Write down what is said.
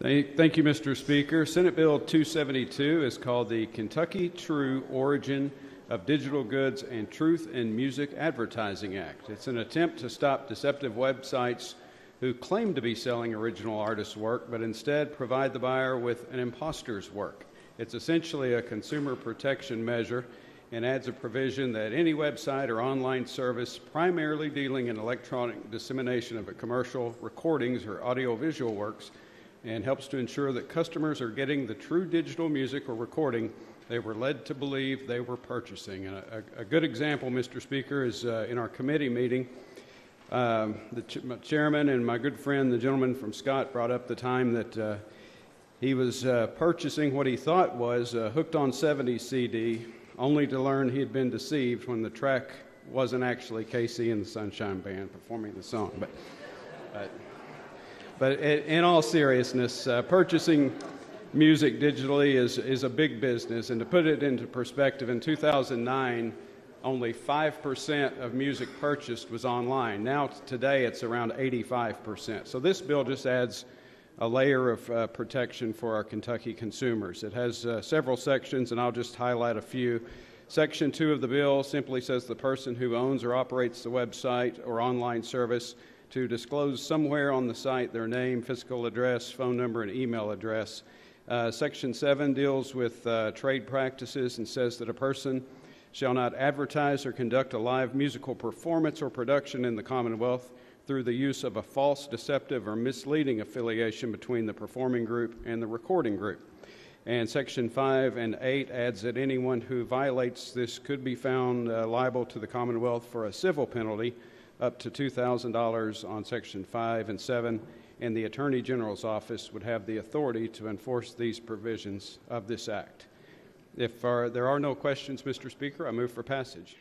Thank you, Mr. Speaker. Senate Bill 272 is called the Kentucky True Origin of Digital Goods and Truth in Music Advertising Act. It's an attempt to stop deceptive websites who claim to be selling original artist work, but instead provide the buyer with an imposter's work. It's essentially a consumer protection measure and adds a provision that any website or online service primarily dealing in electronic dissemination of commercial recordings or audiovisual works and helps to ensure that customers are getting the true digital music or recording they were led to believe they were purchasing. And a good example, Mr. Speaker, is in our committee meeting. The chairman and my good friend, the gentleman from Scott, brought up the time that he was purchasing what he thought was a Hooked on 70s CD, only to learn he had been deceived when the track wasn't actually Casey and the Sunshine Band performing the song. But in all seriousness, purchasing music digitally is a big business. And to put it into perspective, in 2009, only 5% of music purchased was online. Now, today, it's around 85%. So this bill just adds a layer of protection for our Kentucky consumers. It has several sections, and I'll just highlight a few. Section 2 of the bill simply says the person who owns or operates the website or online service to disclose somewhere on the site their name, physical address, phone number, and email address. Section 7 deals with trade practices and says that a person shall not advertise or conduct a live musical performance or production in the Commonwealth through the use of a false, deceptive, or misleading affiliation between the performing group and the recording group. And Section 5 and 8 adds that anyone who violates this could be found liable to the Commonwealth for a civil penalty up to $2,000 on Section 5 and 7, and the Attorney General's office would have the authority to enforce these provisions of this act. If there are no questions, Mr. Speaker, I move for passage.